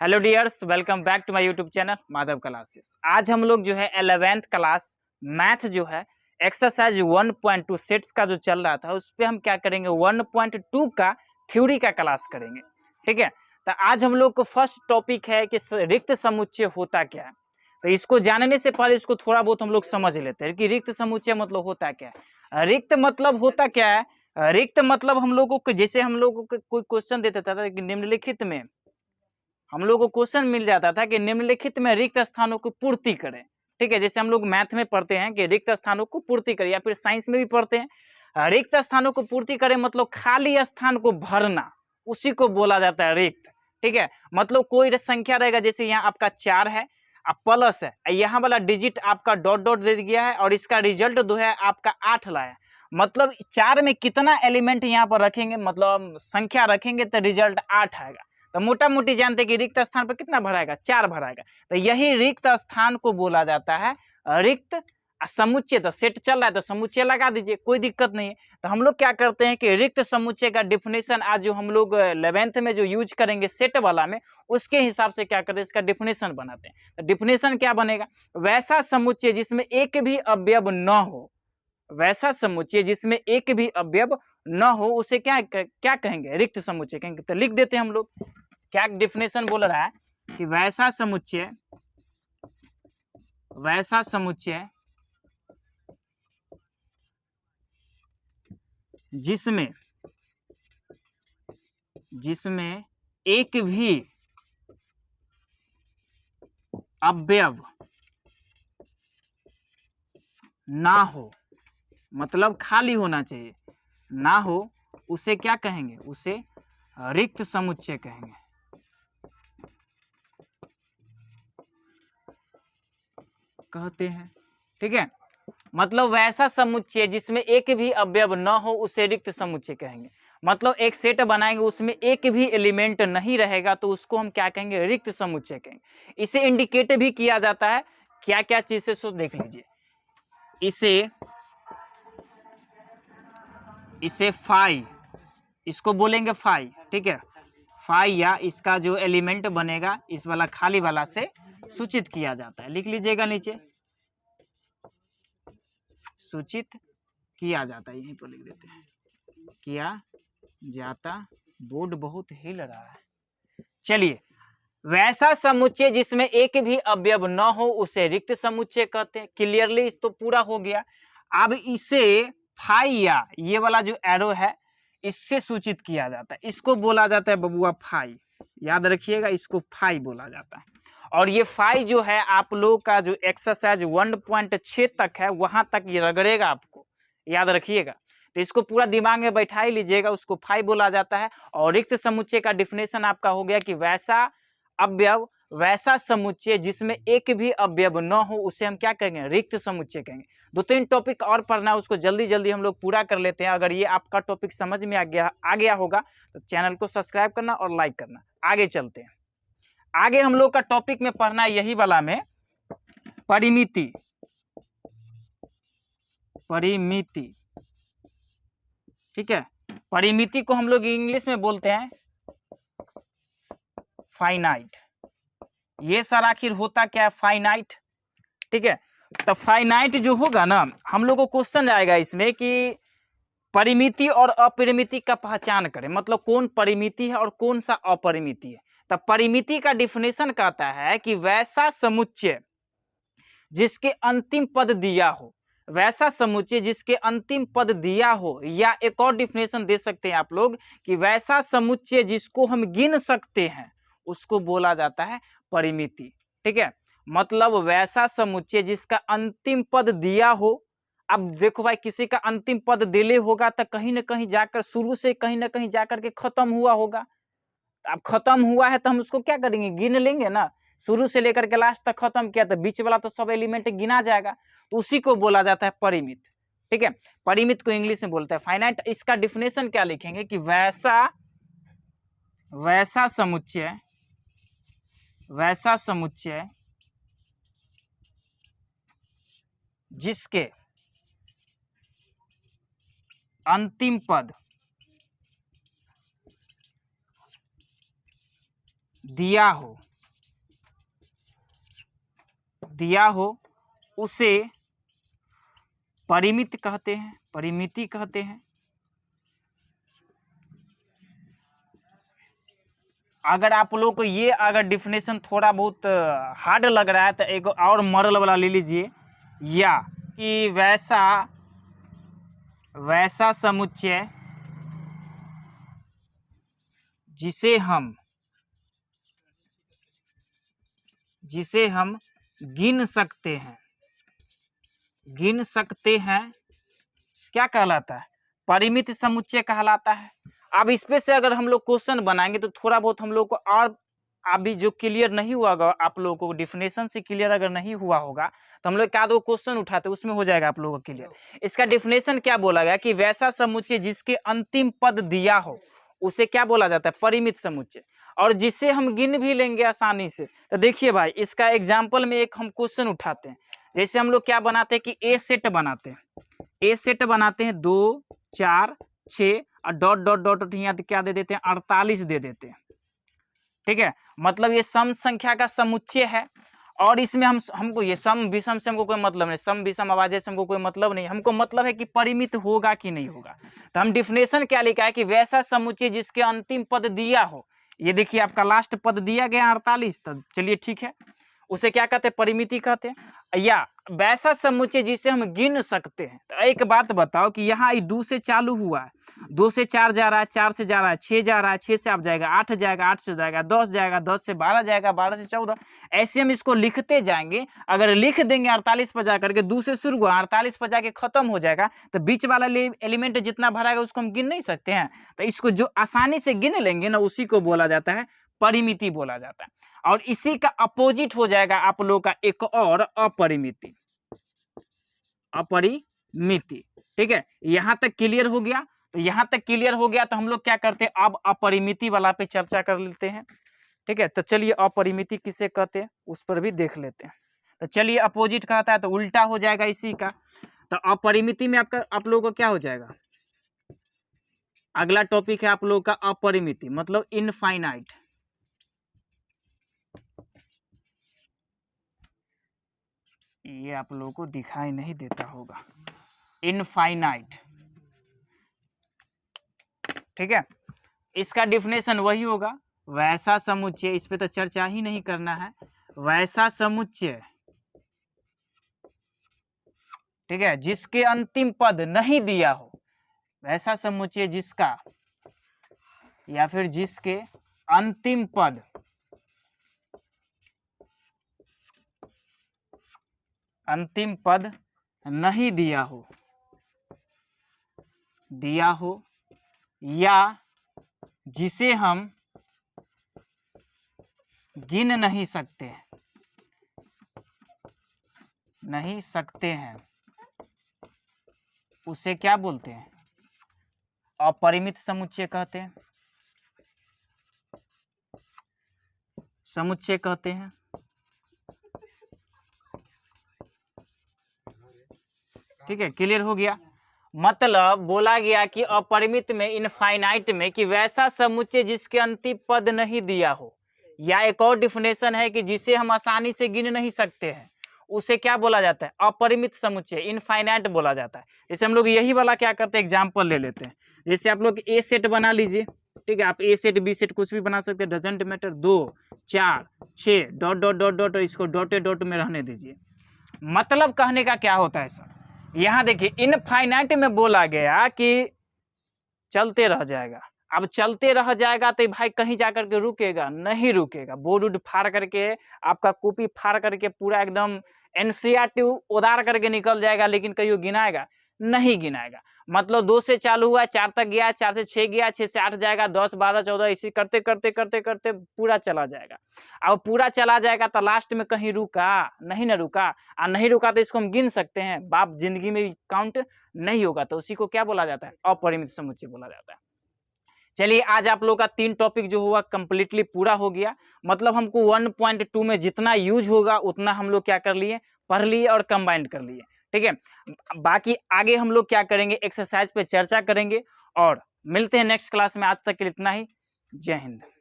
Hello dears, welcome back to my YouTube channel Madhav classes. आज हम लोग जो है 11th क्लास मैथ जो है एक्सरसाइज 1.2 सेट्स का जो चल रहा था उस पर हम क्या करेंगे 1.2 का थ्योरी का क्लास करेंगे। ठीक है, तो आज हम लोग को फर्स्ट टॉपिक है कि रिक्त समुच्चय होता क्या है। तो इसको जानने से पहले इसको थोड़ा बहुत हम लोग समझ लेते हैं कि रिक्त समुच्चय मतलब होता क्या है। रिक्त मतलब होता क्या है? रिक्त मतलब हम लोगों को, जैसे हम लोगों को कोई क्वेश्चन देता था कि निम्नलिखित में हम लोग को क्वेश्चन मिल जाता था कि निम्नलिखित में रिक्त स्थानों की पूर्ति करें। ठीक है, जैसे हम लोग मैथ में पढ़ते हैं कि रिक्त स्थानों को पूर्ति करें, या फिर साइंस में भी पढ़ते हैं रिक्त स्थानों को पूर्ति करें, मतलब खाली स्थान को भरना, उसी को बोला जाता है रिक्त। ठीक है, मतलब कोई संख्या रहेगा, जैसे यहाँ आपका 4 है, अब प्लस है, यहाँ वाला डिजिट आपका डॉट डॉट दे दिया है और इसका रिजल्ट जो है आपका 8 लाया। मतलब 4 में कितना एलिमेंट यहाँ पर रखेंगे, मतलब संख्या रखेंगे तो रिजल्ट 8 आएगा। तो मोटा मोटी जानते हैं कि रिक्त स्थान पर कितना भराएगा, 4 भराएगा। तो यही रिक्त स्थान को बोला जाता है रिक्त समुच्चय। तो सेट चल रहा है तो समुच्चय लगा दीजिए, कोई दिक्कत नहीं है। तो हम लोग क्या करते हैं कि रिक्त समुच्चय का डिफिनेशन आज जो हम लोग 11th में जो यूज करेंगे सेट वाला में, उसके हिसाब से क्या करते हैं, इसका डिफिनेशन बनाते हैं। तो डिफिनेशन क्या बनेगा? वैसा समुच्चय जिसमें एक भी अवयव न हो, वैसा समुच्चय जिसमें एक भी अवयव न हो उसे क्या क्या कहेंगे? रिक्त समुच्चय कहेंगे। तो लिख देते हैं हम लोग, क्या डिफिनेशन बोल रहा है कि वैसा समुच्चय जिसमें एक भी अवयव ना हो, मतलब खाली होना चाहिए, ना हो, उसे क्या कहेंगे? उसे रिक्त समुच्चय कहेंगे। कहते हैं। ठीक है, मतलब वैसा समुच्चय जिसमें एक भी अवयव न हो उसे रिक्त समुच्चय कहेंगे। मतलब एक सेट बनाएंगे उसमें एक भी एलिमेंट नहीं रहेगा तो उसको हम क्या कहेंगे? रिक्त समुच्चय कहेंगे। इसे इंडिकेट भी किया जाता है क्या क्या चीज से, सो देख लीजिए। इसे फाई, इसको बोलेंगे फाई। ठीक है, फाई या इसका जो एलिमेंट बनेगा इस वाला खाली वाला से सूचित किया जाता है। लिख लीजिएगा नीचे, सूचित किया जाता है, यहीं पर लिख देते हैं, किया जाता। बोर्ड बहुत हिल रहा है। चलिए, वैसा समुच्चय जिसमें एक भी अवयव न हो उसे रिक्त समुच्चय कहते हैं। क्लियरली इस तो पूरा हो गया। अब इसे फाई या ये वाला जो एरो है इससे सूचित किया जाता है, इसको बोला जाता है बबुआ फाई। याद रखिएगा, इसको फाई बोला जाता है। और ये फाई जो है आप लोग का जो एक्सरसाइज 1.6 तक है वहां तक ये रगड़ेगा, आपको याद रखिएगा। तो इसको पूरा दिमाग में बैठा ही लीजिएगा, उसको फाई बोला जाता है। और रिक्त समुच्चय का डिफिनेशन आपका हो गया कि वैसा समुच्चय जिसमें एक भी अवयव न हो उसे हम क्या कहेंगे? रिक्त समुच्चय कहेंगे। 2-3 टॉपिक और पढ़ना है, उसको जल्दी जल्दी हम लोग पूरा कर लेते हैं। अगर ये आपका टॉपिक समझ में आ गया होगा तो चैनल को सब्सक्राइब करना और लाइक करना। आगे चलते हैं। आगे हम लोग का टॉपिक में पढ़ना है यही वाला में परिमिति। ठीक है, परिमिति को हम लोग इंग्लिश में बोलते हैं फाइनाइट। ये सर आखिर होता क्या है? फाइनाइट। ठीक है, तो फाइनाइट जो होगा ना, हम लोग को क्वेश्चन आएगा इसमें कि परिमिति और अपरिमिति का पहचान करें, मतलब कौन परिमिति है और कौन सा अपरिमिति है। तो परिमिति का डिफिनेशन कहता है कि वैसा समुच्चय जिसके अंतिम पद दिया हो, वैसा समुच्चय जिसके अंतिम पद दिया हो, या एक और डिफिनेशन दे सकते हैं आप लोग कि वैसा समुच्चय जिसको हम गिन सकते हैं उसको बोला जाता है परिमिति। ठीक है, मतलब वैसा समुच्चय जिसका अंतिम पद दिया हो। अब देखो भाई, किसी का अंतिम पद दिले होगा तो कहीं ना कहीं जाकर शुरू से कहीं ना कहीं जाकर के खत्म हुआ होगा। अब खत्म हुआ है तो हम उसको क्या करेंगे? गिन लेंगे ना। शुरू से लेकर के लास्ट तक खत्म किया तो बीच वाला तो सब एलिमेंट गिना जाएगा, तो उसी को बोला जाता है परिमित। ठीक है, परिमित को इंग्लिश में बोलते हैं फाइनाइट। इसका डिफिनेशन क्या लिखेंगे कि वैसा समुच्चय जिसके अंतिम पद दिया हो, दिया हो उसे परिमित कहते हैं, परिमिति कहते हैं। अगर आप लोग को ये अगर डिफिनेशन थोड़ा बहुत हार्ड लग रहा है तो एक और मॉडल वाला ले लीजिए, या कि वैसा समुच्चय जिसे हम गिन सकते हैं, क्या कहलाता है? परिमित समुच्चय कहलाता है। अब इस पे से अगर हम लोग क्वेश्चन बनाएंगे तो थोड़ा बहुत हम लोग को और अभी जो क्लियर नहीं हुआ होगा, आप लोगों को डिफिनेशन से क्लियर अगर नहीं हुआ होगा तो हम लोग क्या दो क्वेश्चन उठाते उसमें हो जाएगा आप लोगों को क्लियर। इसका डिफिनेशन क्या बोला गया कि वैसा समुच्चय जिसके अंतिम पद दिया हो उसे क्या बोला जाता है? परिमित समुच्चय। और जिसे हम गिन भी लेंगे आसानी से। तो देखिए भाई, इसका एग्जाम्पल में एक हम क्वेश्चन उठाते हैं। जैसे हम लोग क्या बनाते हैं कि ए सेट बनाते हैं 2 4 6 और डॉट डॉट डॉट यहाँ क्या दे देते हैं? 48 दे देते हैं। ठीक है, मतलब ये सम संख्या का समुच्चय है। और इसमें हमको ये सम विषम से हमको कोई मतलब नहीं, सम विषम अभाज्य से हमको कोई मतलब नहीं, हमको मतलब है कि परिमित होगा कि नहीं होगा। तो हम डिफिनेशन क्या लिखा है कि वैसा समुच्चय जिसके अंतिम पद दिया हो। ये देखिए आपका लास्ट पद दिया गया 48, तो चलिए ठीक है, उसे क्या कहते हैं? परिमिति कहते हैं। या वैसा समुच्चय जिसे हम गिन सकते हैं। तो एक बात बताओ कि यहाँ 2 से चालू हुआ है, 2 से 4 जा रहा है, 4 से जा रहा है, 6 जा रहा है, 6 से आप जाएगा 8 जाएगा, 8 से जाएगा 10 जाएगा, 10 से 12 जाएगा, 12 से 14, ऐसे हम इसको लिखते जाएंगे। अगर लिख देंगे 48 पर जा करके, 2 से शुरू हुआ 48 पर जाके खत्म हो जाएगा, तो बीच वाला एलिमेंट जितना भराएगा उसको हम गिन नहीं सकते हैं। तो इसको जो आसानी से गिन लेंगे ना, उसी को बोला जाता है परिमिति बोला जाता है। और इसी का अपोजिट हो जाएगा आप लोग का एक और अपरिमिति। ठीक है, यहां तक क्लियर हो गया? तो यहां तक क्लियर हो गया तो हम लोग क्या करते हैं, अब अपरिमिति वाला पे चर्चा कर लेते हैं। ठीक है, तो चलिए अपरिमिति किसे कहते हैं उस पर भी देख लेते हैं। तो चलिए, अपोजिट कहता है तो उल्टा हो जाएगा इसी का। तो अपरिमिति में आप लोगों को क्या हो जाएगा? अगला टॉपिक है आप लोगों का अपरिमिति, मतलब इनफाइनाइट। ये आप लोगों को दिखाई नहीं देता होगा, इनफाइनाइट। ठीक है, इसका डिफिनेशन वही होगा, वैसा समुच्चय, इस पे तो चर्चा ही नहीं करना है, वैसा समुच्चय, ठीक है, जिसके अंतिम पद नहीं दिया हो, वैसा समुच्चय जिसका या फिर जिसके अंतिम पद नहीं दिया हो या जिसे हम गिन नहीं सकते हैं, उसे क्या बोलते हैं? अपरिमित समुच्चय कहते हैं, ठीक है, क्लियर हो गया? मतलब बोला गया कि अपरिमित में, इनफाइनाइट में, कि वैसा समुच्चय जिसके अंतिम पद नहीं दिया हो, या एक और डिफिनेशन है कि जिसे हम आसानी से गिन नहीं सकते हैं, उसे क्या बोला जाता है? अपरिमित समुच्चय, इनफाइनाइट बोला जाता है। जैसे हम लोग यही वाला क्या करते हैं, एग्जाम्पल ले लेते हैं। जैसे आप लोग ए सेट बना लीजिए, ठीक है, आप ए सेट बी सेट कुछ भी बना सकते हैं, doesn't matter. 2 4 6 dot dot dot dot, इसको डॉटे डॉट में रहने दीजिए। मतलब कहने का क्या होता है सर, यहाँ देखिए इनफाइनाइट में बोला गया कि चलते रह जाएगा। अब चलते रह जाएगा तो भाई कहीं जाकर के रुकेगा? नहीं रुकेगा। बोर्ड उड फाड़ करके, आपका कॉपी फाड़ करके पूरा एकदम एनसीईआरटी उतार करके निकल जाएगा, लेकिन कहीं गिनाएगा? नहीं गिनाएगा। मतलब 2 से चालू हुआ, 4 तक गया, 4 से 6 गया, 6 से 8 जाएगा, 10 12 14, इसी करते करते करते करते पूरा चला जाएगा। अब पूरा चला जाएगा तो लास्ट में कहीं रुका? नहीं ना रुका। और नहीं रुका तो इसको हम गिन सकते हैं? बाप जिंदगी में काउंट नहीं होगा। तो उसी को क्या बोला जाता है? अपरिमित समुच्चय बोला जाता है। चलिए, आज आप लोग का 3 टॉपिक जो हुआ कंप्लीटली पूरा हो गया। मतलब हमको 1.2 में जितना यूज होगा उतना हम लोग क्या कर लिए, पढ़ लिए और कंबाइंड कर लिए। ठीक है, बाकी आगे हम लोग क्या करेंगे, एक्सरसाइज पे चर्चा करेंगे और मिलते हैं नेक्स्ट क्लास में। आज तक के लिए इतना ही। जय हिंद।